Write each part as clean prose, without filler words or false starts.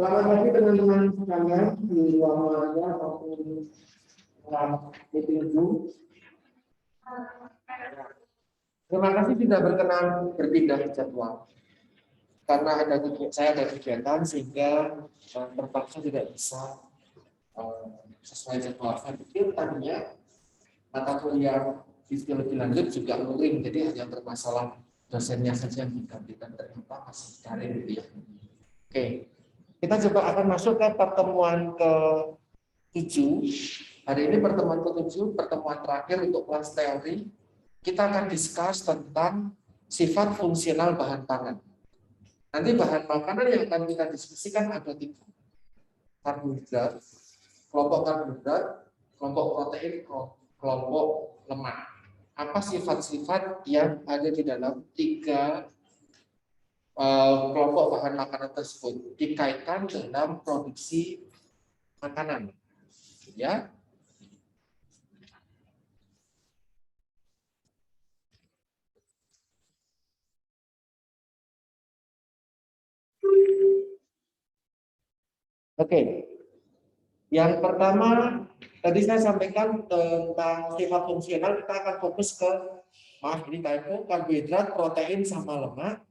Selamat pagi teman-teman sekalian di ruang olahraga maupun meeting Zoom. Terima kasih sudah berkenan berpindah jadwal. Karena saya ada kegiatan sehingga terpaksa tidak bisa sesuai jadwal. Saya pikir tadinya mata kuliah fisiologi lanjut juga luring, jadi hanya bermasalah dosennya saja yang digantikan, ternyata masih daring gitu ya. Oke, kita coba akan masuk ke pertemuan ke-7. Hari ini pertemuan ke-7, pertemuan terakhir untuk kelas teori. Kita akan discuss tentang sifat fungsional bahan pangan. Nanti bahan makanan yang akan kita diskusikan ada 3. Karbohidrat, kelompok karbohidrat, kelompok protein, kelompok lemak. Apa sifat-sifat yang ada di dalam 3 kelompok bahan makanan tersebut dikaitkan dalam produksi makanan, ya. Oke. Yang pertama tadi saya sampaikan tentang sifat fungsional, kita akan fokus ke karbohidrat, protein sama lemak.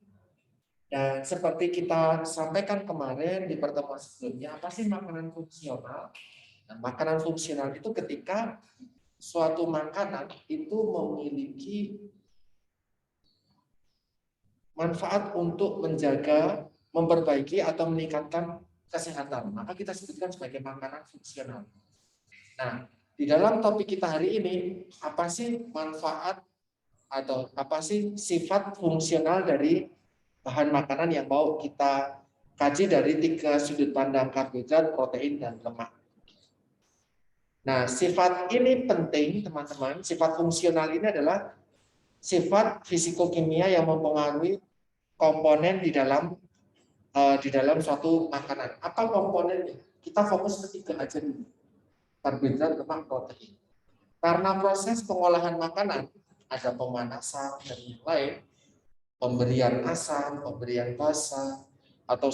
Dan seperti kita sampaikan kemarin di pertemuan sebelumnya, apa sih makanan fungsional? Nah, makanan fungsional itu ketika suatu makanan itu memiliki manfaat untuk menjaga, memperbaiki atau meningkatkan kesehatan, maka kita sebutkan sebagai makanan fungsional. Nah, di dalam topik kita hari ini, apa sih manfaat atau apa sih sifat fungsional dari bahan makanan yang mau kita kaji dari 3 sudut pandang, karbohidrat, protein, dan lemak. Nah, sifat ini penting, teman-teman. Sifat fungsional ini adalah sifat fisikokimia yang mempengaruhi komponen di dalam suatu makanan. Apa komponennya? Kita fokus ke 3 aja dulu. Karbohidrat, lemak, protein. Karena proses pengolahan makanan ada pemanasan dan yang lain, pemberian asam, pemberian basa, atau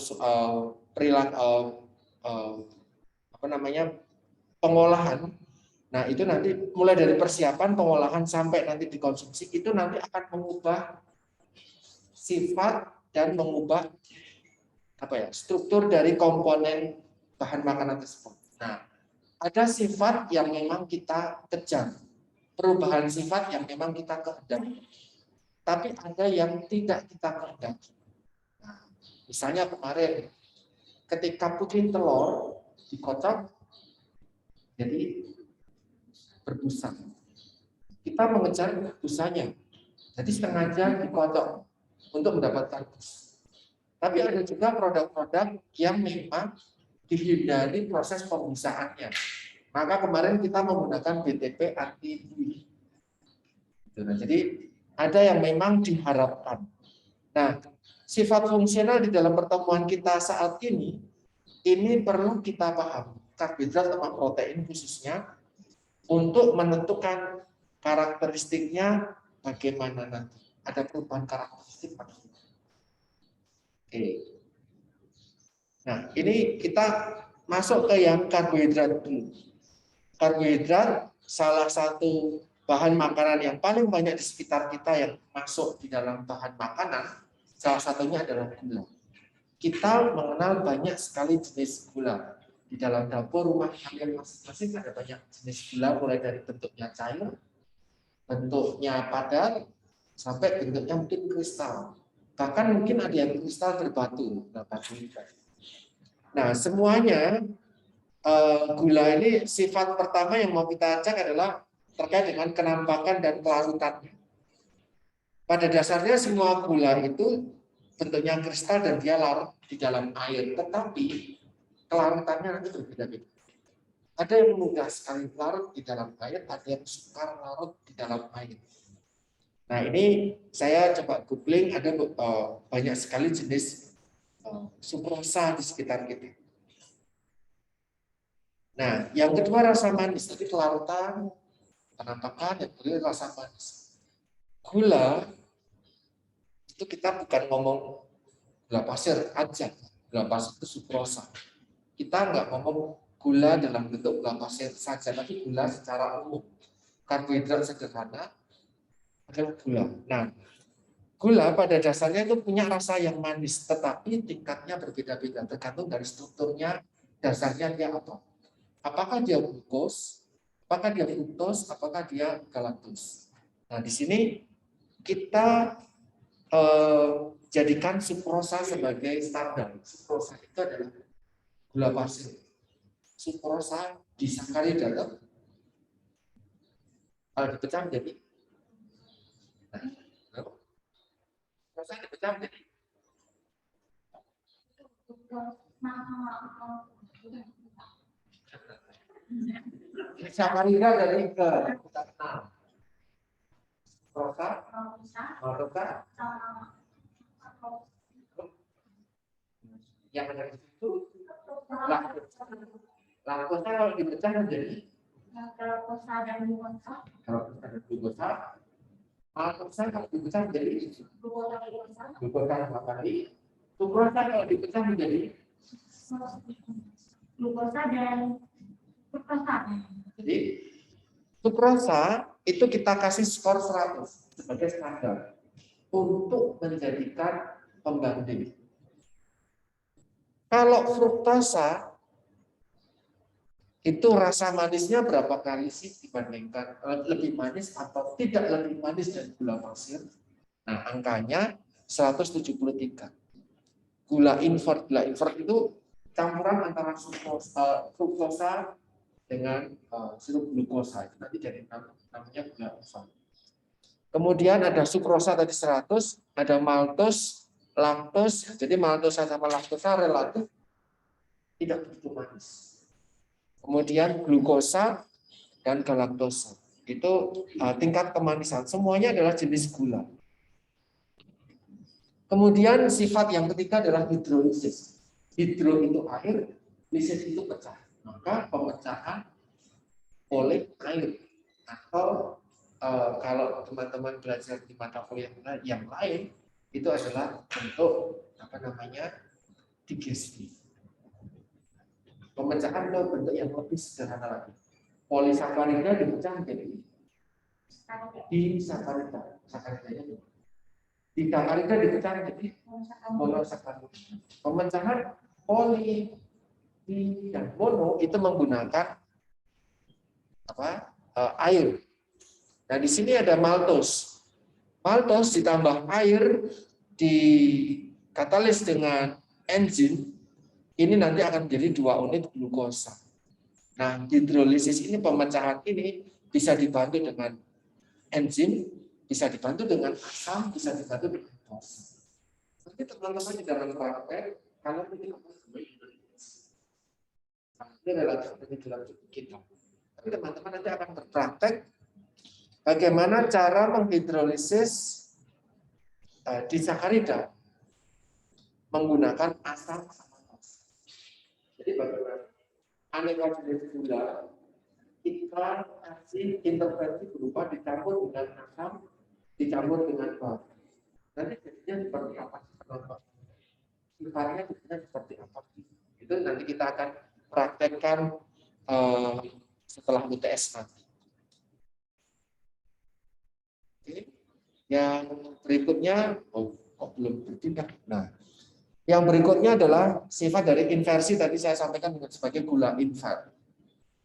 perilaku pengolahan. Nah, itu nanti mulai dari persiapan pengolahan sampai nanti dikonsumsi, itu nanti akan mengubah sifat dan mengubah struktur dari komponen bahan makanan tersebut. Nah, ada sifat yang memang kita kejar, perubahan sifat yang memang kita kehendaki, tapi ada yang tidak kita kehendaki. Nah, misalnya kemarin ketika puding telur dikocok jadi berbusa, kita mengejar busanya, jadi sengaja dikocok untuk mendapatkan bus. Tapi ada juga produk-produk yang memang dihindari proses pembusaannya. Maka kemarin kita menggunakan BTP anti-buih. Nah, jadi ada yang memang diharapkan. Nah, sifat fungsional di dalam pertemuan kita saat ini perlu kita pahami. Karbohidrat sama protein khususnya untuk menentukan karakteristiknya bagaimana nanti. Ada perubahan karakteristik. Oke. Nah, ini kita masuk ke yang karbohidrat dulu. Karbohidrat salah satu bahan makanan yang paling banyak di sekitar kita yang masuk di dalam bahan makanan, salah satunya adalah gula. Kita mengenal banyak sekali jenis gula. Di dalam dapur rumah kalian masing-masing ada banyak jenis gula, mulai dari bentuknya cair, bentuknya padat, sampai bentuknya mungkin kristal. Bahkan mungkin ada yang kristal berbatu. Nah, semuanya gula ini sifat pertama yang mau kita cek adalah terkait dengan kenampakan dan kelarutannya. Pada dasarnya semua gula itu bentuknya kristal dan dia larut di dalam air, tetapi kelarutannya nanti berbeda-beda. Ada yang mudah sekali larut di dalam air, ada yang sukar larut di dalam air. Nah, ini saya coba googling, ada banyak sekali jenis sukrosa di sekitar kita. Nah, yang kedua rasa manis, jadi kelarutan, penampakan, yang kedua rasa manis. Gula itu kita bukan ngomong gula pasir aja. gula pasir itu sukrosa. Kita nggak ngomong gula dalam bentuk gula pasir saja, tapi gula secara umum. Karbohidrat sederhana adalah gula. Nah, gula pada dasarnya itu punya rasa yang manis, tetapi tingkatnya berbeda-beda, tergantung dari strukturnya, dasarnya dia apa. Apakah dia glukos, apakah dia fruktos, apakah dia galaktos. Nah, di sini kita jadikan sukrosa sebagai standar. Sukrosa itu adalah gula pasir. Sukrosa disakarida kalau dipecah menjadi sukrosa dipecah menjadi sakarida dari ke kita kenal. Sukrosa, maltosa, yang ada di situ laktosa kalau dipecah menjadi galaktosa dan glukosa. Maltosa kalau dipecah menjadi glukosa sama kali. Sukrosa kalau dipecah menjadi glukosa dan fruktosa. Jadi sukrosa itu kita kasih skor 100 sebagai standar untuk menjadikan pembanding. Kalau fruktosa itu rasa manisnya berapa kali sih dibandingkan lebih manis atau tidak lebih manis dari gula pasir? Nah, angkanya 173. Gula invert itu campuran antara fruktosa dengan sirup glukosa. Itu nanti jadi namanya gula invert. Kemudian ada sukrosa tadi 100, ada maltos, laktos. Jadi maltosa sama laktosa relatif tidak begitu manis. Kemudian glukosa dan galaktosa. Itu tingkat kemanisan. Semuanya adalah jenis gula. Kemudian sifat yang ketiga adalah hidrolisis. Hidro itu air, lisis itu pecah. Maka pemecahan oleh air. Atau kalau teman-teman belajar di mata kuliah yang lain, itu adalah bentuk digesti. Pemecahan dalam bentuk yang lebih sederhana lagi. Polisakarida dipecah menjadi disakarida. Sakaridanya disakarida dipecah menjadi monosakarida. Pemecahan poli, di, dan mono itu menggunakan air. Nah, di sini ada maltos. Maltos ditambah air dikatalis dengan enzim. Ini nanti akan menjadi 2 unit glukosa. Nah, hidrolisis ini pemecahan ini bisa dibantu dengan enzim, bisa dibantu dengan asam, bisa dibantu dengan dosa. Tapi teman-teman di dalam praktek, kalau ini relatif lebih dalam kita. Tapi teman-teman nanti akan berpraktek bagaimana cara menghidrolisis disakarida menggunakan asam sama dosa. Jadi bagaimana aneka jenis gula kita kasih intervensi berupa dicampur dengan asam, dicampur dengan batu. Nanti jadinya seperti apa? Sifatnya jadinya seperti apa? Itu nanti kita akan praktekkan setelah UTS nanti. Oke. Yang berikutnya, kok belum bertindak? Nah, yang berikutnya adalah sifat dari inversi tadi saya sampaikan sebagai gula invert.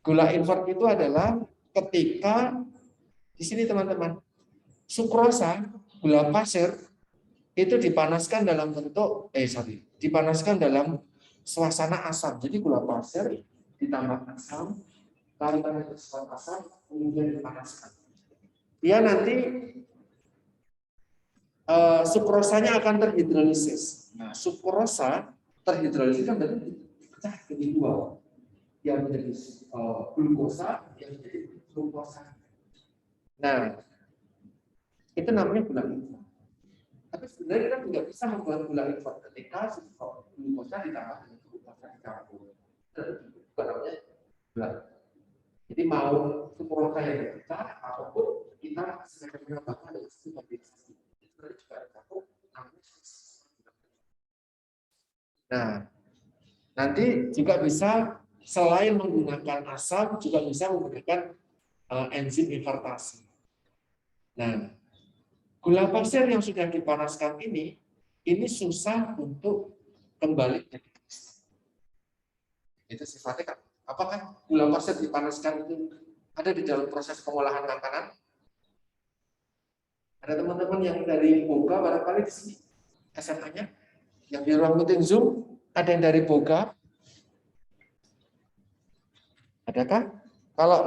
Gula invert itu adalah ketika di sini teman-teman, sukrosa, gula pasir itu dipanaskan dalam bentuk dipanaskan dalam suasana asam. Jadi gula pasir ditambah asam, lalu asam kemudian dipanaskan. Dia nanti sukrosanya akan terhidrolisis. Nah, sukrosa terhidrolisis kan berarti pecah jadi 2. Yang menjadi glukosa, yang menjadi glukosa. Nah, itu namanya gula invert. Tapi sebenarnya kita tidak bisa membuat gula invert ketika glukosa ditambah dengan glukosa dicampur. Itu namanya gula. Jadi mau sukrosa yang dipecah ataupun kita sedang menambahkan dengan stabilisasi. Itu juga dicampur. Nah, Nanti juga bisa selain menggunakan asam juga bisa menggunakan enzim invertasi. Nah, gula pasir yang sudah dipanaskan ini susah untuk kembali jadi kristal. Itu sifatnya kan. Apakah gula pasir dipanaskan itu ada di dalam proses pengolahan makanan? Ada teman-teman yang dari Boga barangkali di sini SMA-nya, yang di ruang meeting Zoom, ada yang dari Boga? Adakah? Kalau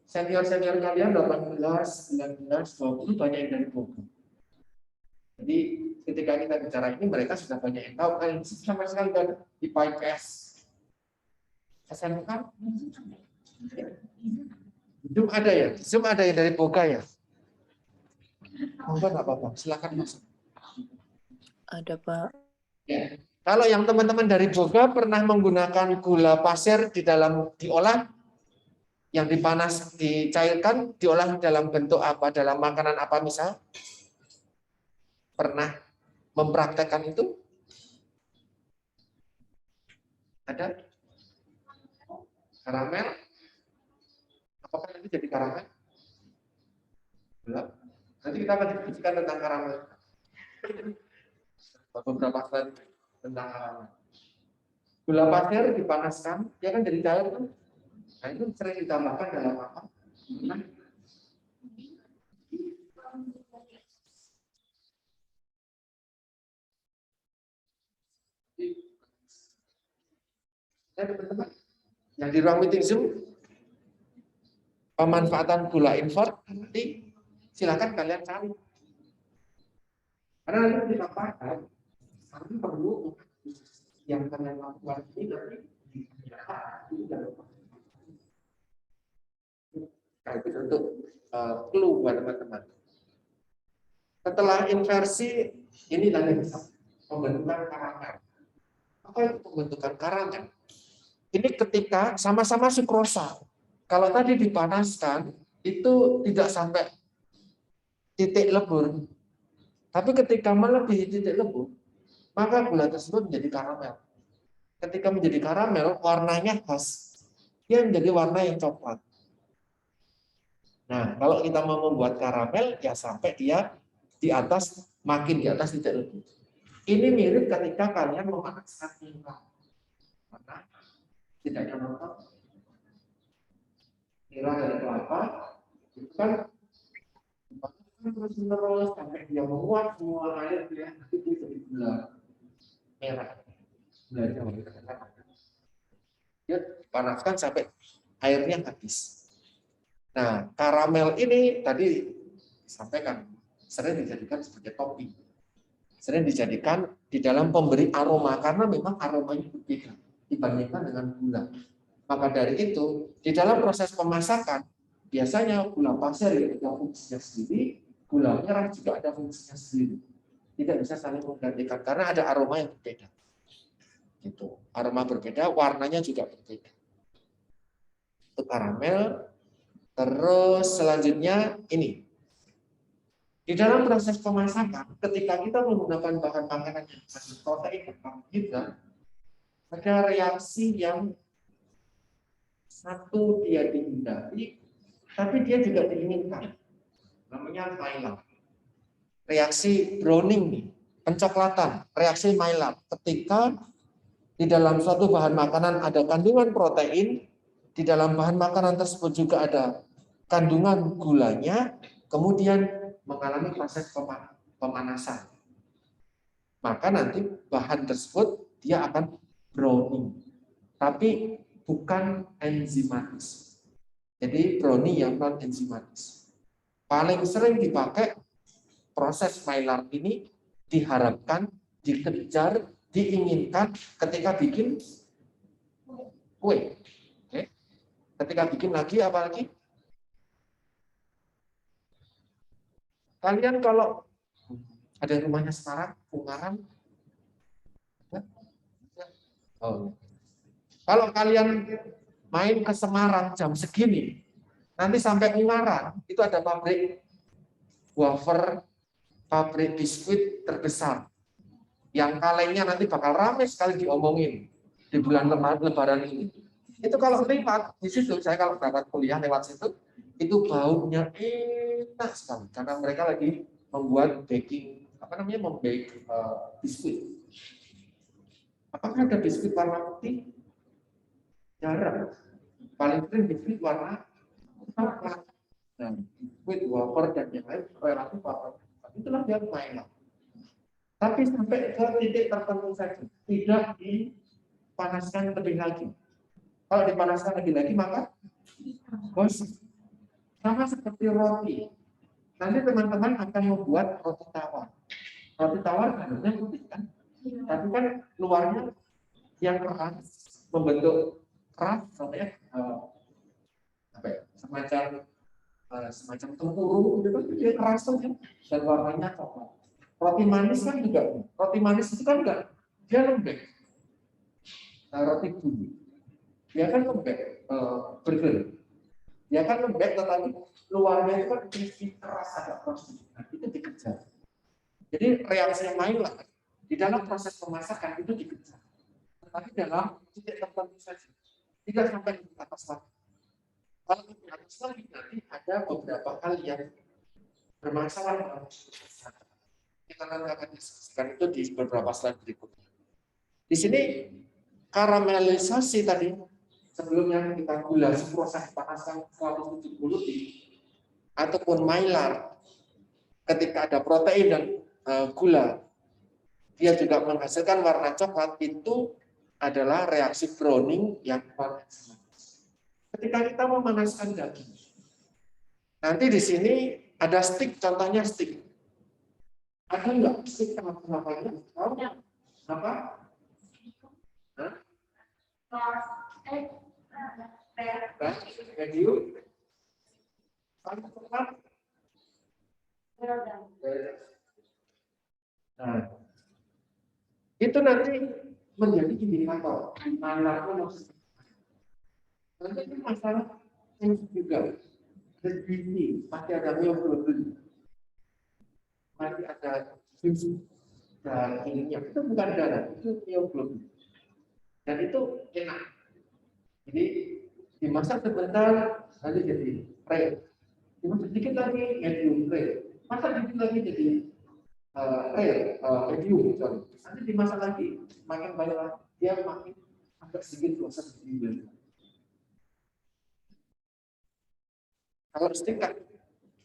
senior-senior kalian 18, 19, 20 banyak yang dari Boga. Jadi ketika kita bicara ini mereka sudah banyak yang tahu. Kalian sama sekali kan di PIPS SMK? Zoom ada ya? Zoom ada yang dari Boga ya? Enggak apa-apa, silakan masuk. Ada, Pak. Ya. Kalau yang teman-teman dari Boga pernah menggunakan gula pasir di dalam diolah, yang dipanas, dicairkan, diolah dalam bentuk apa, dalam makanan apa misal? Pernah mempraktekkan itu? Ada? Karamel? Apakah nanti jadi karamel? Belum. Nanti kita akan diskusikan tentang karamel. Beberapa slide tentang karamel. Gula pasir dipanaskan, dia kan jadi cair kan? Nah, itu sering ditambahkan dalam apa? Teman-teman, yang di ruang meeting Zoom, pemanfaatan gula invert, nanti silakan kalian cari. Karena nanti ditambahkan, kami perlu yang kalian lakukan ini nanti itu untuk clue buat teman-teman. Setelah inversi, ini tadi pembentukan karamel. Apa itu pembentukan karamel? Ini ketika sama-sama sukrosa. Kalau tadi dipanaskan, itu tidak sampai titik lebur. Tapi ketika melebihi titik lebur, maka gula tersebut menjadi karamel. Ketika menjadi karamel, warnanya khas. Dia menjadi warna yang coklat. Nah, kalau kita mau membuat karamel, ya sampai dia di atas, makin di atas titik lebur. Ini mirip ketika kalian memanaskan minyak. Maka tidak nonton nira dari kelapa, itu kan terus-menerus sampai dia menguap semua air, dia itu jadi gula merah. Dia panaskan sampai airnya habis. Nah, karamel ini tadi disampaikan sering dijadikan sebagai topping, sering dijadikan di dalam pemberi aroma karena memang aromanya berbeda dibandingkan dengan gula. Maka dari itu, di dalam proses pemasakan, biasanya gula pasir yang ada fungsinya sendiri, gula merah juga ada fungsinya sendiri. Tidak bisa saling menggantikan karena ada aroma yang berbeda. Gitu. Aroma berbeda, warnanya juga berbeda. Itu karamel. Terus selanjutnya ini. Di dalam proses pemasakan, ketika kita menggunakan bahan makanan yang mengandung protein dan karbohidrat, ada reaksi yang satu dia dihindari, tapi dia juga diinginkan. Namanya Maillard. Reaksi Browning, pencoklatan, reaksi Maillard. Ketika di dalam suatu bahan makanan ada kandungan protein, di dalam bahan makanan tersebut juga ada kandungan gulanya, kemudian mengalami proses pemanasan. Maka nanti bahan tersebut dia akan browning. Tapi bukan enzimatis. Jadi brownie yang non enzimatis. Paling sering dipakai proses Maillard ini diharapkan, dikejar, diinginkan ketika bikin kue. Oke. Ketika bikin lagi apa lagi? Kalian kalau ada rumahnya sekarang, Ungaran. Oh. Kalau kalian main ke Semarang jam segini, nanti sampai Ungaran, itu ada pabrik wafer, pabrik biskuit terbesar. Yang kalengnya nanti bakal ramai sekali diomongin. di bulan Lebaran ini. Itu kalau lewat di situ, saya kalau berangkat kuliah lewat situ, itu baunya enak sekali karena mereka lagi membuat baking, apa namanya, membake biskuit. Apakah ada biskuit warna putih? Jarang. Paling sering biskuit warna coklat. Nah, biskuit wafer dan yang lain relatif wafer. Itulah yang mainan. Tapi sampai ke titik tertentu saja, tidak dipanaskan lebih lagi. Kalau dipanaskan lebih lagi maka gosip. Sama seperti roti. Nanti teman-teman akan membuat roti tawar. Roti tawar dalamnya putih kan? Tapi kan luarnya yang keras, membentuk keras sampai semacam tempurung gitu kan, dia keras kan, dan warnanya coklat. Roti manis kan juga, roti manis itu kan enggak, dia lembek. Nah, roti bumi, dia kan lembek, burger, dia kan lembek tetapi luarnya itu kan crispy, keras, agak keras. Nah, itu dikejar. Jadi reaksi yang lain lah di dalam proses pemasakan itu dikejar. Tetapi dalam titik tertentu saja, tidak sampai di atas lagi. Kalau di atas lagi nanti ada beberapa hal yang bermasalah. Kita nanti akan diskusikan itu di beberapa slide berikutnya. Di sini karamelisasi tadi sebelumnya kita gula proses panaskan 170 ataupun Maillard, ketika ada protein dan gula, dia juga menghasilkan warna coklat, itu adalah reaksi Browning yang paling ketika kita memanaskan daging. Nanti di sini ada stick, contohnya stick. Ada enggak stick kenapa-kenapanya? Oh, apa? Hah? Medium. Nah, itu nanti menjadi indikator. Nanti itu masalah yang juga gizi, masih ada mioglobin, masih ada gizi dagingnya, itu bukan darah, itu mioglobin, dan itu enak. Jadi dimasak sebentar, nanti jadi rare. Dimasak sedikit lagi, medium rare. Masak sedikit lagi jadi rare, medium. Sorry. Nanti dimasak lagi, makin banyak dia makin agak sedikit proses jadi. Kalau steak,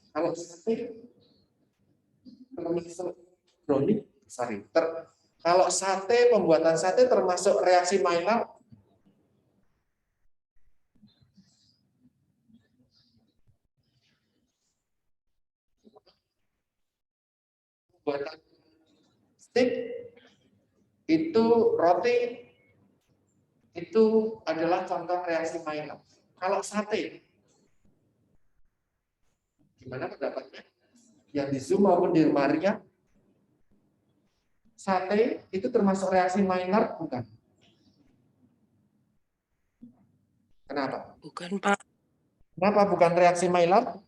kalau steak termasuk brownie, sorry. Kalau sate, pembuatan sate termasuk reaksi Maillard. Pembuatan steak itu roti itu adalah contoh reaksi Maillard. Kalau sate, gimana pendapatnya? Yang di Zoom maupun di Maria, sate itu termasuk reaksi Maillard bukan? Kenapa? Bukan, Pak. Kenapa bukan reaksi Maillard?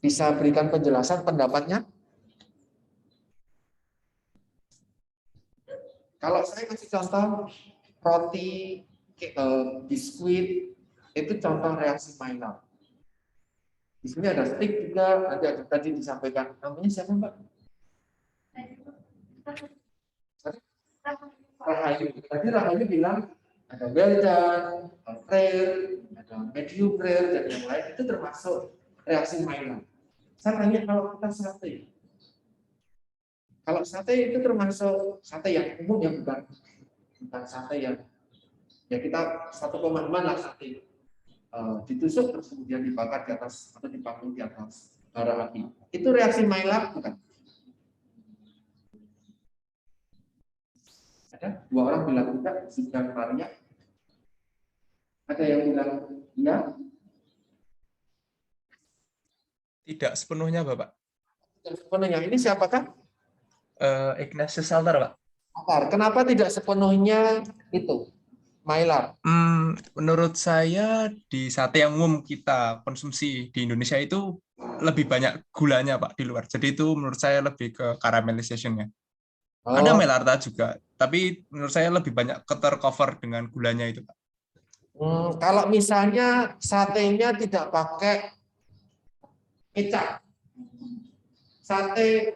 Bisa berikan penjelasan pendapatnya? Kalau saya kasih contoh roti, biskuit, itu contoh reaksi Maillard. Di sini ada stick juga, nanti ada tadi disampaikan. Namanya siapa, Mbak? Rahayu. Tadi Rahayu bilang ada well done, rare, ada medium rare, dan yang lain itu termasuk reaksi Maillard. Saya tanya kalau kita sate. Kalau sate itu termasuk sate yang umum yang bukan sate yang ya kita satu pemahaman lah sate ditusuk terus kemudian dibakar di atas atau dipanggang di atas bara api. Itu reaksi Maillard bukan? Ada dua orang bilang tidak, sidang Maria. Ada yang bilang iya. Tidak sepenuhnya, Bapak. Tidak sepenuhnya. Ini siapakah? Ignatius Salter, Pak. Kenapa tidak sepenuhnya itu Maillard? Menurut saya di sate yang umum kita konsumsi di Indonesia itu lebih banyak gulanya, Pak, di luar. Jadi itu menurut saya lebih ke caramelization-nya. Ada Oh, Melarta juga, tapi menurut saya lebih banyak tercover dengan gulanya itu, Pak. kalau misalnya satenya tidak pakai kecap, sate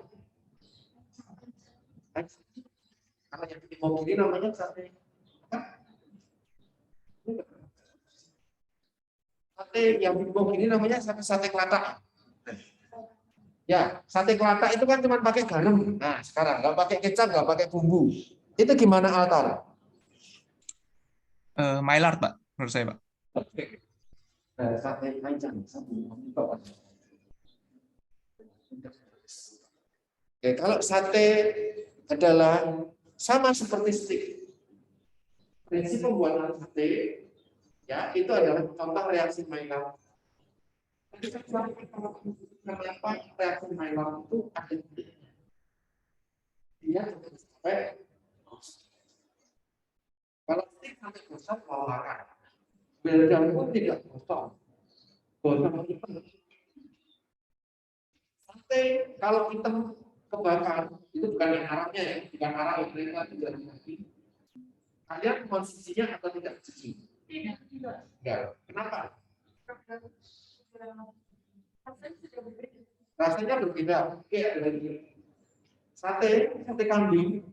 kalau yang di mobil ini namanya sate sate yang di mobil ini namanya sate kelatak. Ya, sate kelatak itu kan cuma pakai garam. Nah, sekarang nggak pakai kecap, nggak pakai bumbu. Itu gimana Altar? Maillard, Pak, menurut saya, Pak. Oke. Sate kacang, Oke, kalau sate adalah sama seperti steak. Prinsip pembuatan sate ya itu adalah contoh reaksi Maillard. Kenapa reaksi Maillard itu ada dia sampai kalau steak sampai gosong mau makan. Belda pun tidak gosong. Gosong itu sate kalau kita kebakar itu bukan yang arahnya ya, bukan arah yang mereka tidak lagi. Kalian konsumsinya atau tidak setuju? Enggak. Kenapa? Rasanya berbeda. Oke, ada lagi. Sate kambing,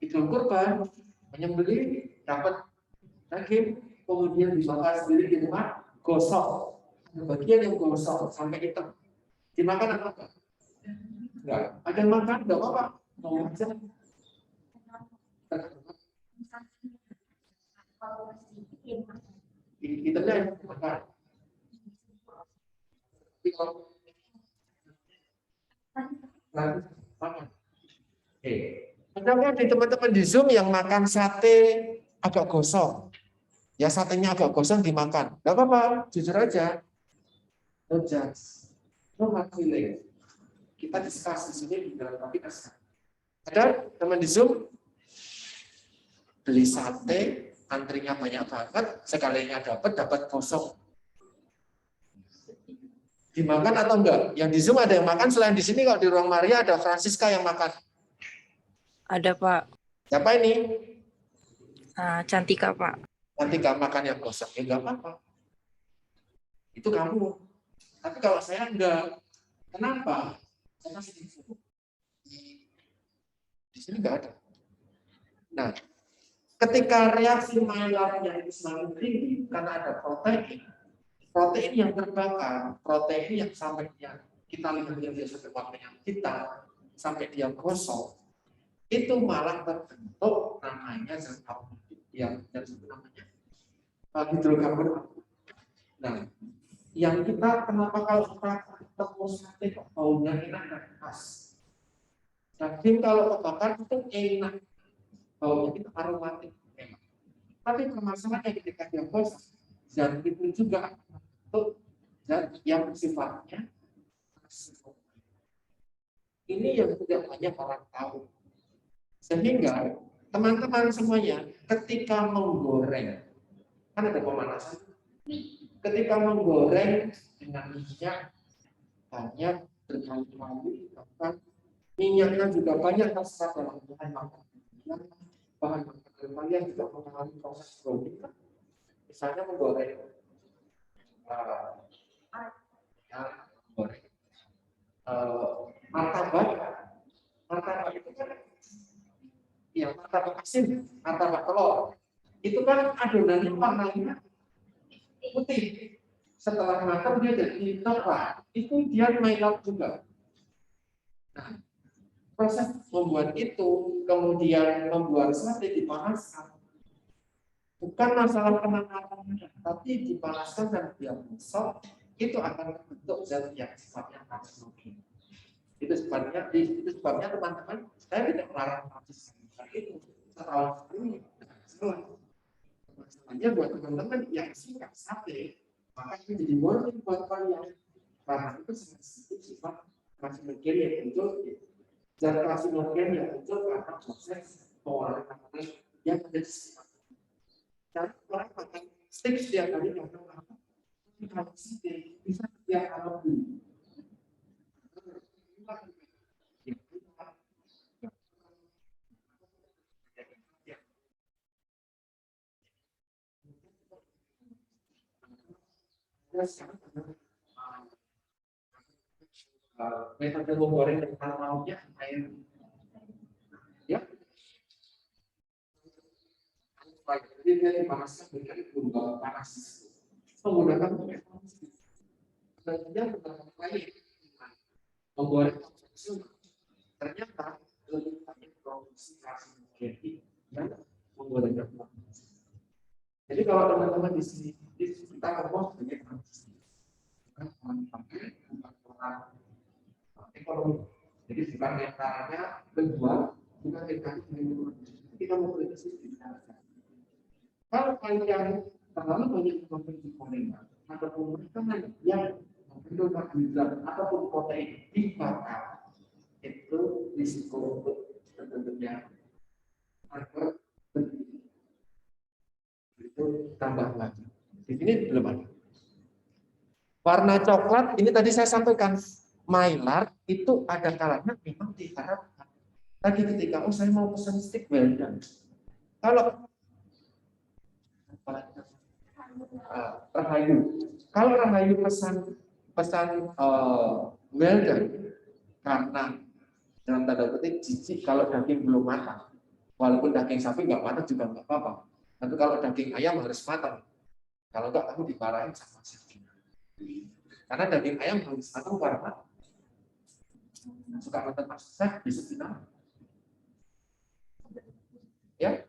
idul kurban, menyembelih, dapat daging, kemudian dibakar sendiri di rumah, gosok. Bagian yang gosok sampai hitam. Dimakan apa enggak? Enggak. Ada yang makan, enggak apa-apa. Mau aja. Hitamnya yang makan. Makan. Oke. Ada di teman-teman di Zoom yang makan sate agak gosong. Ya satenya agak gosong dimakan. Enggak apa-apa, jujur aja. No judge. No hard feeling. Kita discuss di sini di dalam topik asal. Ada teman di Zoom beli sate, antrinya banyak banget, sekalinya dapat gosong. Dimakan atau enggak? Yang di Zoom ada yang makan selain di sini, kalau di ruang Maria ada Francisca yang makan. Ada Pak. Siapa ini? Cantika Pak. Nanti gak makan yang gosong, ya enggak apa-apa. Itu kamu. Tapi kalau saya enggak, kenapa? Karena di sini enggak ada. Nah, ketika reaksi Maillardnya itu semakin tinggi karena ada protein yang terbakar, protein yang sampai kita lihat dia sampai waktunya kita sampai dia gosong, itu malah terbentuk namanya zat yang namanya hidrokarbon. Nah, yang kita kenapa kalau kita ketemu sate kok baunya enak dan khas. Daging kalau terbakar itu enak, baunya itu aromatik enak. Tapi permasalahannya ketika dia gosong, zat itu juga untuk zat yang sifatnya ini yang tidak banyak orang tahu. Sehingga teman-teman semuanya ketika menggoreng, kan ada pemanasan. Ketika menggoreng dengan minyak banyak berkali-kali, bahkan minyaknya juga banyak terserap dalam bahan makanan. Bahan makanan kalian juga mengalami proses goreng. Misalnya menggoreng martabak itu kan ya martabak asin, martabak telur itu kan adonannya warnanya putih. Setelah matang dia jadi coklat, itu dia Maillard juga. Nah, proses membuat itu kemudian membuat sate dipanaskan bukan masalah penanganannya, tapi dipanaskan dan dia gosong itu akan terbentuk zat yang sifatnya karsinogen. Itu sebabnya teman-teman saya tidak melarang praktis itu setelah ini salah. Masalahnya buat teman-teman yang suka sate maka itu jadi warning buat kalian karena itu sensitif sifat karsinogen yang muncul zat karsinogen yang muncul karena proses pengolahan makanan yang ada di sekitar. Dan orang makan steak setiap hari makan apa? Kalau steak bisa setiap hari. metode menggoreng dengan lauknya air ya. Jadi dia dipanaskan dengan gelombang panas menggunakan dan dia pertama kali menggoreng ternyata lebih banyak produksi karbohidrat yang menggoreng. Jadi kalau teman-teman di sini kita ngomong sebagai ekonomi. Jadi bukan mentalnya penjual, bukan kita mau berdiskusi. Kalau kalian terlalu banyak konsumsi protein ataupun makanan yang mengandung karbohidrat ataupun protein dibakar, itu risiko untuk terbentuknya kanker itu tambah lagi. Di sini belum ada. Warna coklat ini tadi saya sampaikan Maillard itu ada kalanya memang diharapkan. Tadi ketika saya mau pesan stick well done. Kalau Rahayu, kalau Rahayu pesan well done karena dalam tanda petik jijik kalau daging belum matang. Walaupun daging sapi nggak matang juga nggak apa-apa. Tapi kalau daging ayam harus matang. Kalau enggak, kamu dimarahin sama sapi. Karena daging ayam harus matang karena suka matang saya bisa kita. Ya,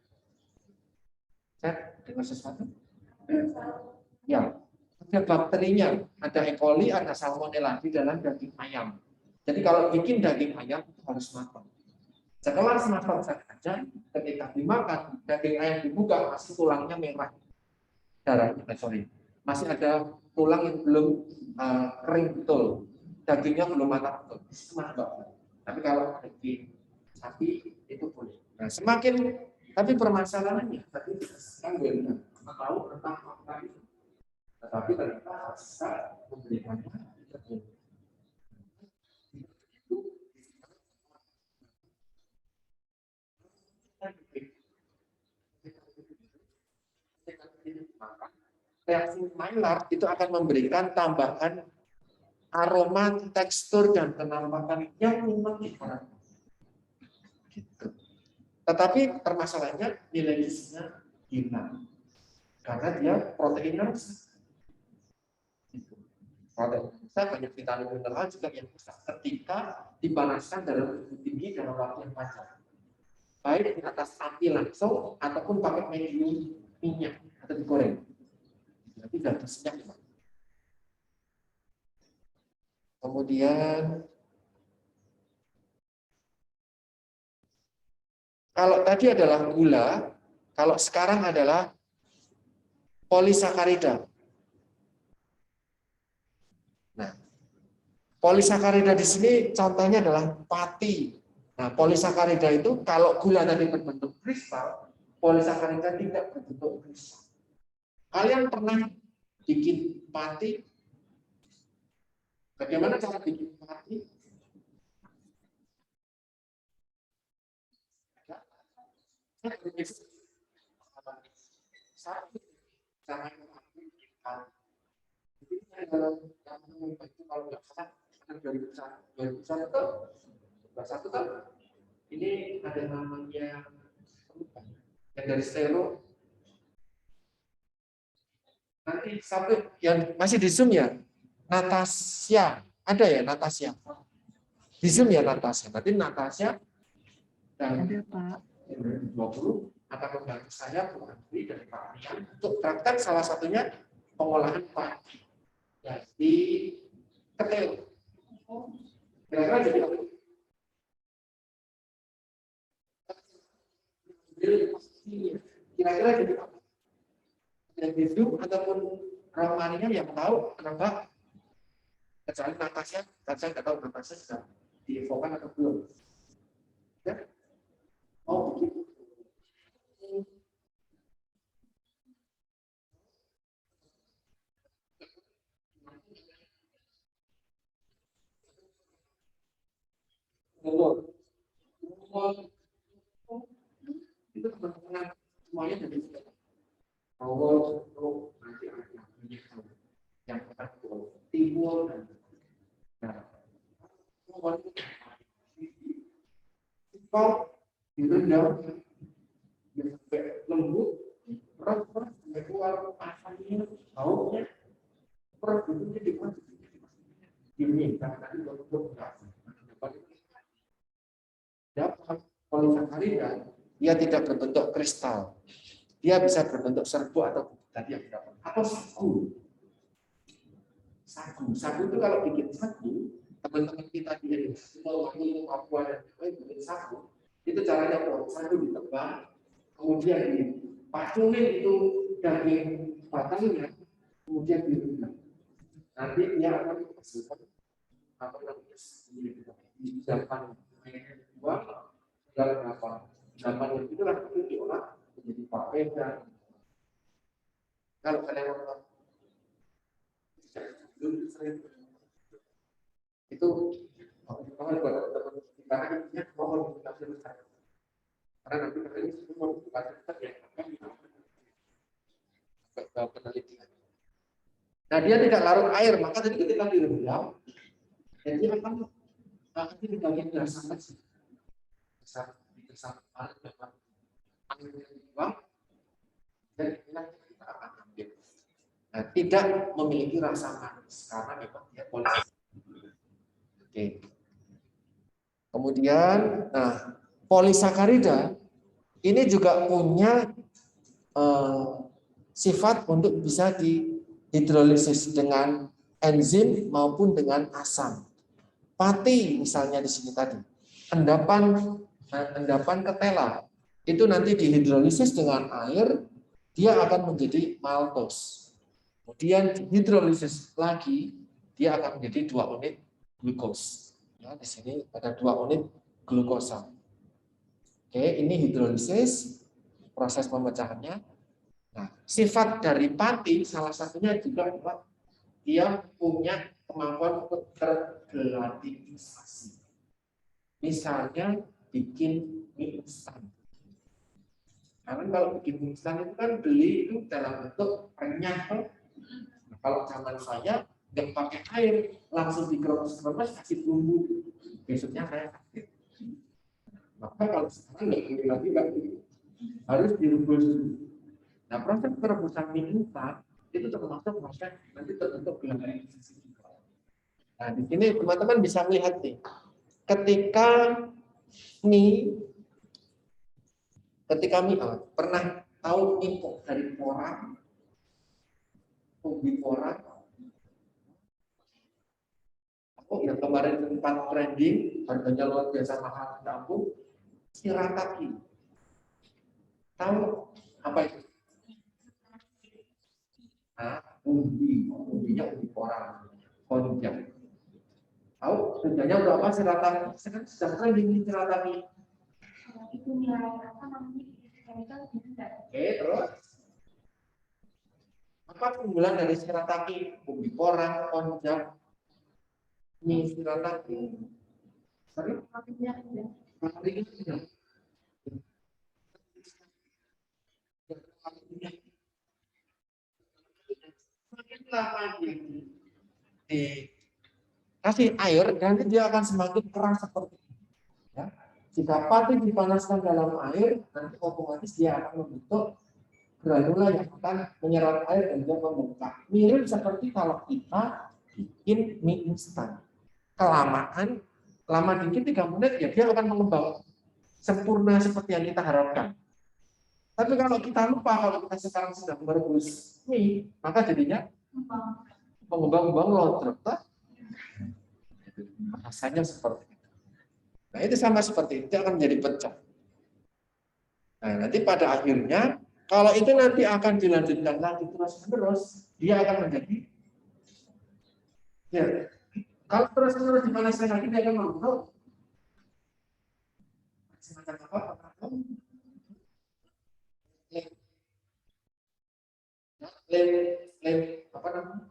saya dengar sesuatu. Ya, ada bakterinya, ada E. coli, ada salmonella di dalam daging ayam. Jadi kalau bikin daging ayam itu harus matang. Setelah matang saja, ketika dimakan, daging ayam dibuka masih tulangnya merah. Darahnya, masih ada tulang yang belum kering betul, dagingnya belum matang betul. Tapi kalau daging sapi itu boleh. Nah, semakin tapi permasalahannya tadi kan belum tahu tentang fakta itu, tetapi ternyata bisa memberikan reaksi Maillard itu akan memberikan tambahan aroma, tekstur dan penampakan yang memang diharapkan. Gitu. Tetapi permasalahannya nilai gizinya hilang karena dia protein langsung. Protein banyak vitamin mineral juga yang bisa ketika dipanaskan dalam suhu tinggi dalam waktu yang panjang. Baik di atas api langsung ataupun pakai medium minyak atau digoreng. Jadi sudah tersenyap. Kemudian kalau tadi adalah gula, kalau sekarang adalah polisakarida. Nah, polisakarida di sini contohnya adalah pati. Nah, polisakarida itu kalau gula tadi berbentuk kristal, polisakarida tidak berbentuk kristal. Kalian pernah bikin pati? Bagaimana cara bikin pati? Satu, jangan kalau nggak salah 2021 kan ini ada namanya yang dari Stelo. Nanti satu yang masih di Zoom ya, Natasha ada ya Natasha di Zoom ya Natasha. Nanti Natasha dan Ada Pak. 20 akan membantu saya Bu Andri dari Pak Rian untuk praktek salah satunya pengolahan padi di ketel. Kira-kira jadi apa? Kira-kira jadi apa? Yang hidup ataupun rohaninya yang tahu kenapa kecuali Natasha, saya nggak tahu Natasha sudah diinfokan atau belum. Ya? Oh begitu. Itu teman-teman semuanya jadi awal nanti ada yang direndam sampai lembut, berat sampai keluar asamnya, baunya, berat itu dimasukin ini karena tadi untuk dapat polisakarida, dia tidak berbentuk kristal, dia bisa berbentuk serbuk atau tadi yang dapat atau sagu. Sagu itu kalau bikin sagu, teman-teman kita di Indonesia, Papua dan bikin sagu, itu caranya sagu ditebang, kemudian dipacunin itu daging batangnya, kemudian direndam. Nanti dia akan menghasilkan apa namanya endapan buah dan apa endapan itu lah itu diolah menjadi papeda. Kalau kalian itu buat teman-teman kita intinya mohon kita selesai karena nanti kalian semua bukan ya akan penelitian. Nah, dia tidak larut air, maka tadi ketika direndam, jadi akan dibagian berdasarkan air yang dibuang, dan kita akan ambil. Nah, tidak memiliki rasa manis karena memang dia polisakarida. Oke. Kemudian, nah polisakarida ini juga punya sifat untuk bisa dihidrolisis dengan enzim maupun dengan asam. Pati misalnya di sini tadi, endapan ketela itu nanti dihidrolisis dengan air, dia akan menjadi maltos. Kemudian dihidrolisis lagi, dia akan menjadi 2 unit glukos. Ya, di sini ada 2 unit glukosa. Oke, ini hidrolisis, proses pemecahannya. Nah, sifat dari pati salah satunya juga adalah dia punya kemampuan untuk tergelatinisasi. Misalnya bikin mie instan. Karena kalau bikin mie instan itu kan beli itu dalam bentuk renyah. Nah, kalau zaman saya nggak pakai air, langsung dikerebus-kerebus kasih bumbu. Besoknya saya sakit. Maka kalau sekarang nggak boleh lagi harus direbus dulu. Nah, proses perebusan mie instan itu termasuk proses nanti terbentuk gelatinisasi. Nah, di sini teman-teman bisa melihat nih, ketika mie pernah tahu info dari porang, ubi porang, yang kemarin sempat trending, harganya luar biasa mahal di kampung, shirataki. Tahu apa itu? Nah, ubinya ubi porang, konjak. Tahu harganya berapa shirataki? Sekarang sudah trending di shirataki. Itu nilai apa namanya? Oke, terus apa keunggulan dari shirataki? Ubi porang, konjak, mie shirataki. Sorry? Semakin lama dikasih air, nanti dia akan semakin keras seperti ini. Ya. Jika pati dipanaskan dalam air, nanti otomatis dia akan membentuk granula yang akan menyerap air dan dia membengkak. Mirip seperti kalau kita bikin mie instan. Kelamaan, lama dikit 3 menit, ya dia akan mengembang sempurna seperti yang kita harapkan. Tapi kalau kita lupa, kalau kita sekarang sedang merebus mie, maka jadinya mengembang-embang lontrot. Rasanya seperti itu. Nah, itu sama seperti itu, akan menjadi pecah. Nah, nanti pada akhirnya, kalau itu nanti akan dilanjutkan lagi terus-menerus, dia akan menjadi, ya, kalau terus-menerus dipanaskan lagi, dia akan membentuk semacam apa? Lem apa namanya?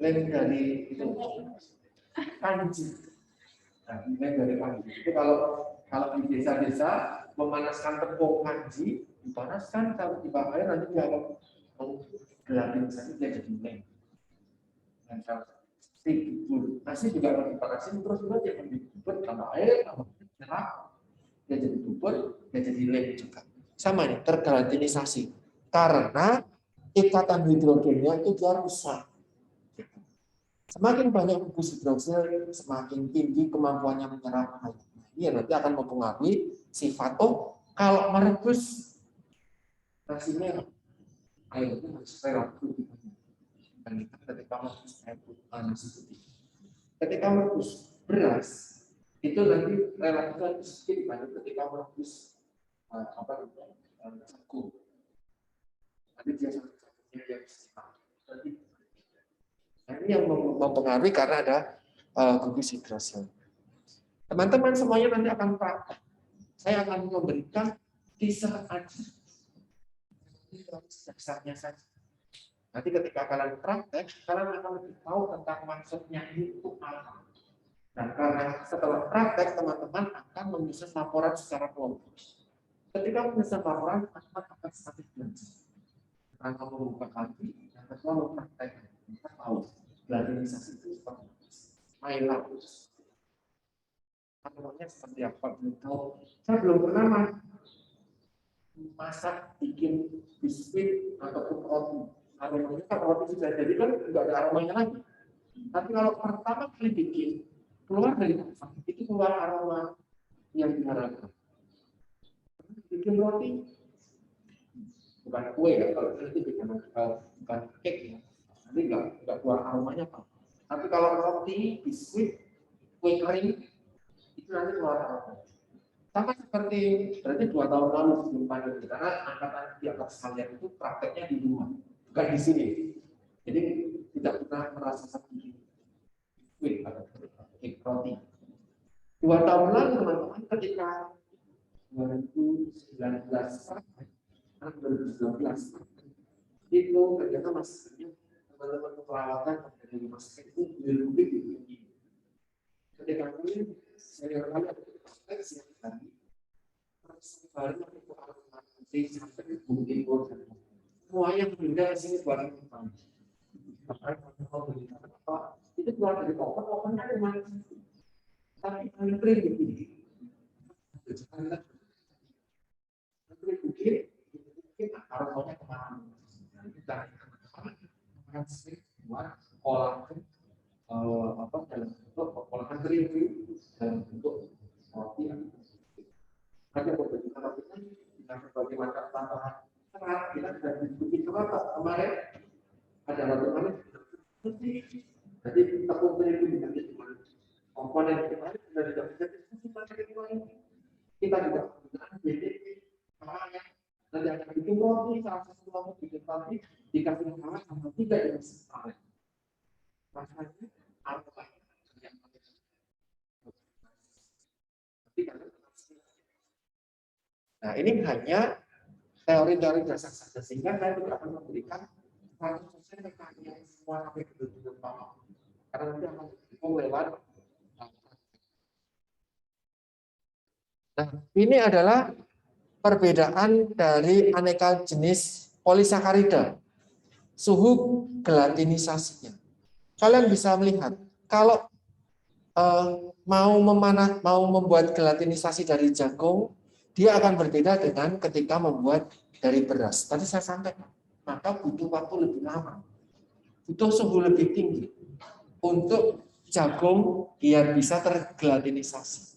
Lem dari itu kanji. Nah, lem dari kanji. Itu kalau di desa-desa memanaskan tepung kanji, dipanaskan kalau dibakar air nanti dia akan gelatinisasi dia jadi lem. Dan kalau nasi juga akan dipanasin terus dia akan dibuat tambah air, tambah cerah. dia jadi bubur, dia jadi lem juga. Sama nih, tergelatinisasi. Karena ikatan hidrogennya itu dia rusak. Semakin banyak gugus hidroksil, semakin tinggi kemampuannya menyerap air. Ini nanti akan mempengaruhi sifat. Oh, kalau merebus nasi merah, airnya harus relatif lebih banyak. Dan ketika merebus air nasi putih, ketika merebus beras, itu nanti relatif lebih sedikit dibanding ketika merebus jagung. Nanti dia nah, ini yang mempengaruhi karena ada gugus hidroksil. Teman-teman semuanya nanti akan praktek. Saya akan memberikan teaser aja. Dasarnya saja. Nanti ketika kalian praktek, kalian akan lebih tahu tentang maksudnya itu apa. Dan karena setelah praktek, teman-teman akan menyusun laporan secara kelompok. Ketika menyusun laporan, teman-teman akan semakin belajar. Karena membuka hati, yang kedua mempraktekkan. Kita tahu, gladinisasi itu seperti main lapus. Namanya seperti apa? Belum tahu. Saya belum pernah masak, bikin biskuit ataupun roti. Aromanya kan roti sudah jadi kan nggak ada aromanya lagi. Tapi kalau pertama kali bikin, keluar dari oven, itu keluar aroma yang diharapkan. Bikin roti, bukan kue ya, kalau nanti bikin bukan cake ya. Nanti nggak keluar aromanya apa. Tapi kalau roti, biskuit, kue kering, itu nanti keluar aromanya. Sama seperti berarti 2 tahun lalu sebelum pandemi, karena angkatan di atas kalian itu prakteknya di rumah, bukan di sini. Jadi tidak pernah merasa seperti kue atau roti. 2 tahun lalu teman-teman ketika 2019 itu ternyata maskernya teman-teman perawatan dari masker itu lebih tinggi. Ketika ini saya kali siang tadi baru itu nanti sampai mungkin semua yang pindah ke sini buat apa? Itu keluar dari oven ada mana? Tapi antri begini. Antri begini, kita aromanya kemana? Kita akan sering buat olahan dalam bentuk olahan terigu dalam bentuk roti. Ada beberapa lapisan dengan berbagai macam tambahan serat. Kita sudah diskusi kemarin ada roti manis. Jadi tepung terigu dengan komponen kita sudah tidak bisa diskusi pakai kemarin. Kita juga menggunakan BTP namanya. Nanti akan bikin roti salah satu kelompok bikin roti dikasih nama sama tidak yang sesuai. Rasanya apa? Nah, ini hanya teori-teori dasar saja, sehingga saya tidak akan memberikan 100% rekaman semua sampai ke tujuan bawah. Karena nanti akan didukung lewat. Nah, ini adalah perbedaan dari aneka jenis polisakarida, suhu gelatinisasinya. Kalian bisa melihat, kalau mau membuat gelatinisasi dari jagung, dia akan berbeda dengan ketika membuat dari beras. Tadi saya sampaikan, maka butuh waktu lebih lama, butuh suhu lebih tinggi untuk jagung biar bisa tergelatinisasi.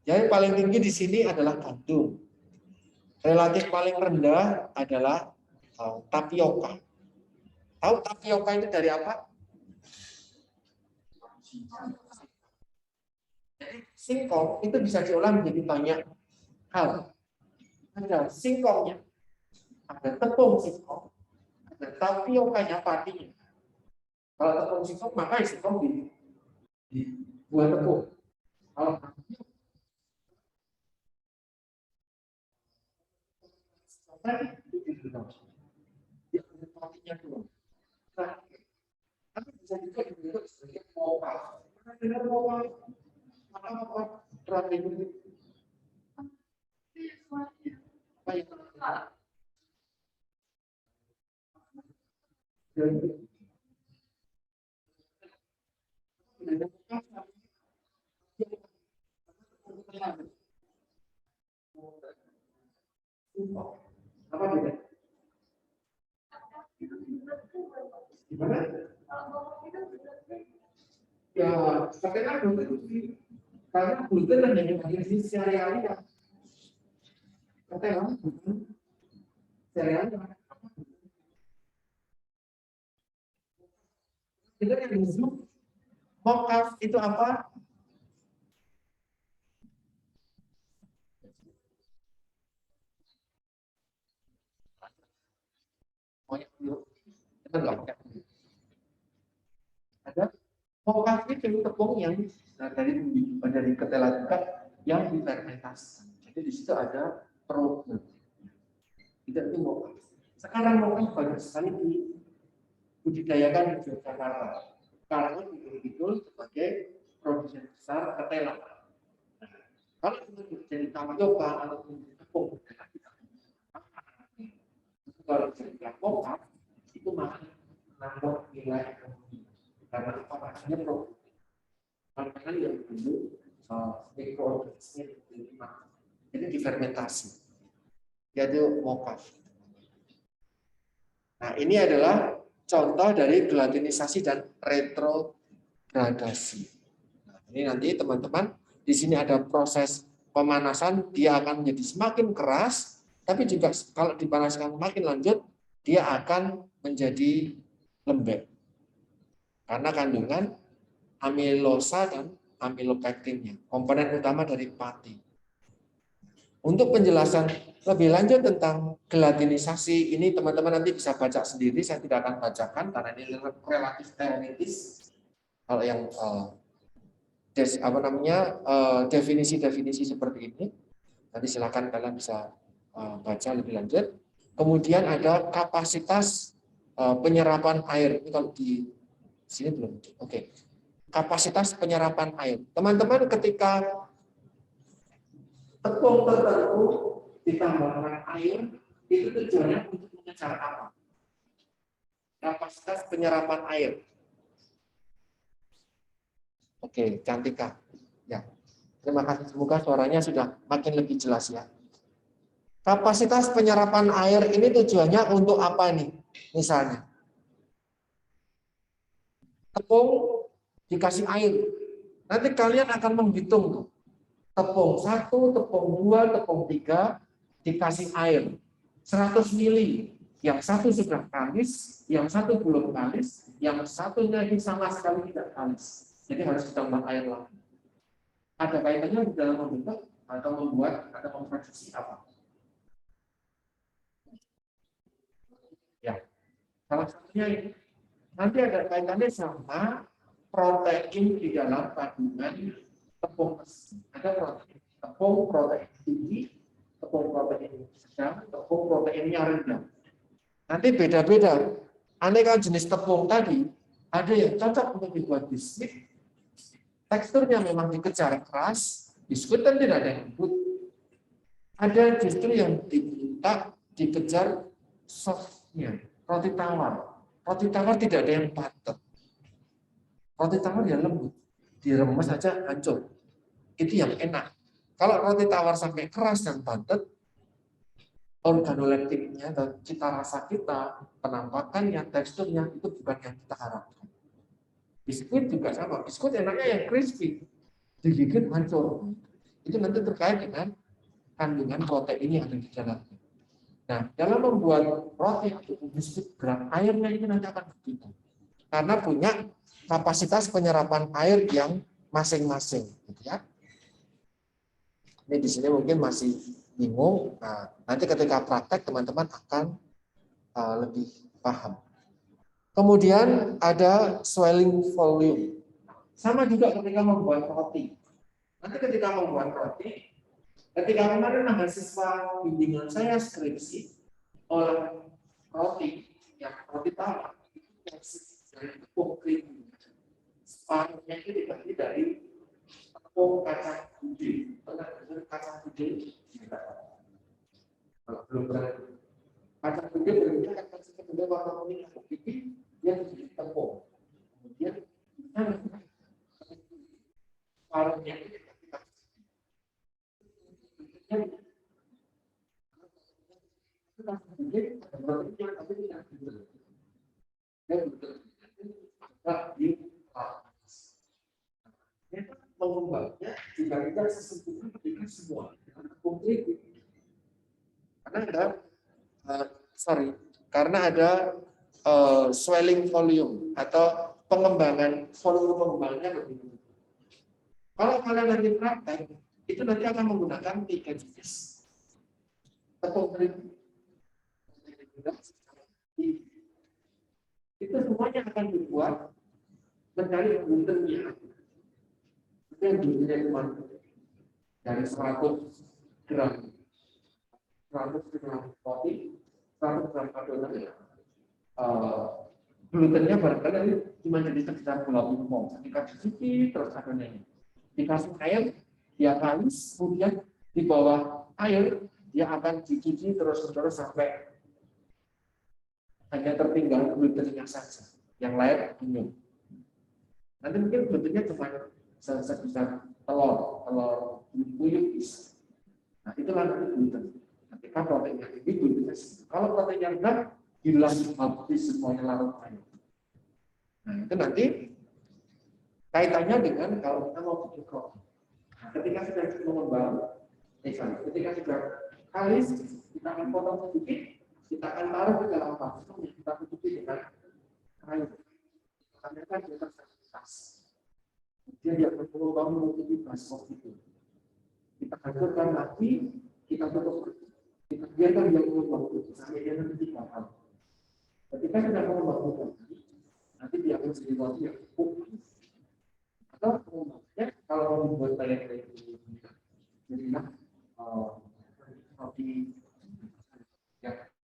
Jadi paling tinggi di sini adalah gandum. Relatif paling rendah adalah tapioka. Tahu tapioka itu dari apa? Jadi singkong itu bisa diolah menjadi banyak hal. Ada singkongnya, ada tepung singkong, ada tapiokanya, patinya. Kalau tepung singkong, maka singkong di buah tepung. Kalau patinya dulu. Nah, tapi bisa juga dibentuk sebagai popal. Dengan popal, maka popal strategi baik. Apa beda? Gimana? Ya, katanya gluten. Karena gluten hanya bagian serealia. Katanya gluten serealia. Kita yang disebut mocaf itu apa? Ada mocaf itu tepung yang dari ketelan yang difermentasi. Jadi di situ ada protein. Tidak itu mocaf. Sekarang mocaf banyak sekali dibudidayakan di Yogyakarta. Karena betul-betul sebagai produsen besar ketelan. Kalau itu jadi tapioka atau tepung, kalau jadi mocaf itu malah menambah nilai ekonomi. Karena apa makanya produk makanan yang dulu mikroorganisme diterima, jadi difermentasi, yaitu mocaf. Nah, ini adalah contoh dari gelatinisasi dan retrogradasi. Nah, ini nanti teman-teman di sini ada proses pemanasan, dia akan menjadi semakin keras, tapi juga kalau dipanaskan makin lanjut, dia akan menjadi lembek. Karena kandungan amilosa dan amilopektinnya, komponen utama dari pati. Untuk penjelasan lebih lanjut tentang gelatinisasi ini teman-teman nanti bisa baca sendiri, saya tidak akan bacakan karena ini relatif teoritis. Kalau yang definisi-definisi seperti ini nanti silakan kalian bisa baca lebih lanjut. Kemudian ada kapasitas penyerapan air. Ini kalau di sini belum. Oke. Kapasitas penyerapan air. Teman-teman ketika tepung tertentu ditambahkan air, itu tujuannya untuk mengejar apa? Kapasitas penyerapan air. Oke, Cantika. Ya. Terima kasih. Semoga suaranya sudah makin lebih jelas ya. Kapasitas penyerapan air ini tujuannya untuk apa nih? Misalnya, tepung dikasih air. Nanti kalian akan menghitung tuh. Tepung 1, tepung 2, tepung 3 dikasih air 100 mili. Yang satu sudah kalis, yang satu belum kalis, yang satunya ini sama sekali tidak kalis. Jadi harus ditambah air lagi. Ada kaitannya di dalam membentuk atau membuat atau memproduksi apa? Ya, salah satunya ini. Nanti ada kaitannya sama protein di dalam kandungan tepung. Ada protein, tepung protein tinggi, tepung protein sedang, tepung proteinnya rendah. Nanti beda-beda. Aneka jenis tepung tadi, ada yang cocok untuk dibuat biskuit, teksturnya memang dikejar keras, biskuit kan tidak ada yang lembut. Ada justru yang diminta dikejar softnya, roti tawar. Roti tawar tidak ada yang padat. Roti tawar yang lembut, diremes saja hancur. Itu yang enak. Kalau roti tawar sampai keras dan padat, organoleptiknya dan cita rasa kita, penampakannya, teksturnya itu bukan yang kita harapkan. Biskuit juga sama. Biskuit enaknya yang crispy, digigit hancur. Itu nanti terkait dengan kandungan protein yang ada di dalamnya. Nah, dalam membuat roti atau biskuit berat airnya ini nanti akan begitu. Karena punya kapasitas penyerapan air yang masing-masing, gitu ya. Ini di sini mungkin masih bingung. Nah, nanti ketika praktek teman-teman akan lebih paham. Kemudian ada swelling volume. Sama juga ketika membuat roti. Nanti ketika membuat roti, ketika kemarin mahasiswa bimbingan saya skripsi oleh roti, yang roti tawar, dari tepung krim, separuhnya itu dibagi dari tepung kacang putih. Benar-benar kacang putih. Kalau belum berani. Kacang putih berbeda kan sebetulnya warna kuning atau putih yang menjadi tepung. Kemudian separuhnya itu dibagi. Kita bikin ada proteinnya tapi tidak betul. Dan betul di mengubahnya juga tidak sesempurna ketika semua komplit. Karena ada swelling volume atau pengembangan volume pengembangannya berbeda. Kalau kalian nanti praktek, itu nanti akan menggunakan 3 jenis tepung terigu. Itu semuanya akan dibuat mencari glutennya. Itu yang glutennya cuma dari 100 gram roti, 100 gram adonan. Glutennya barangkali cuma jadi sekitar 20 mol. Ketika dicuci terus adonannya dikasih air, dia kalis, kemudian di bawah air dia akan dicuci terus-menerus sampai hanya tertinggal glutennya saja, yang lain minum. Nanti mungkin glutennya cuma sebesar telur buyut bisa. Nah itulah nanti gluten. Ketika proteinnya tinggi, glutennya sedikit. Kalau proteinnya rendah, hilang habis semuanya larut air. Nah itu nanti kaitannya dengan kalau kita mau bikin roti. Nah, ketika sudah mengembang, ketika sudah kalis, kita akan potong sedikit, kita akan taruh ke dalam vakum yang kita tutupi dengan kayu. Karena kan dia tersertifikasi. Dia akan mengembang menutupi baskom itu. Kita hancurkan lagi, kita tutup. Kita biarkan dia mengembang itu sampai dia nanti bakal. Ketika sudah mengembang itu, nanti dia akan jadi roti yang empuk. Atau pengembangnya kalau mau dibuat kayak jadilah roti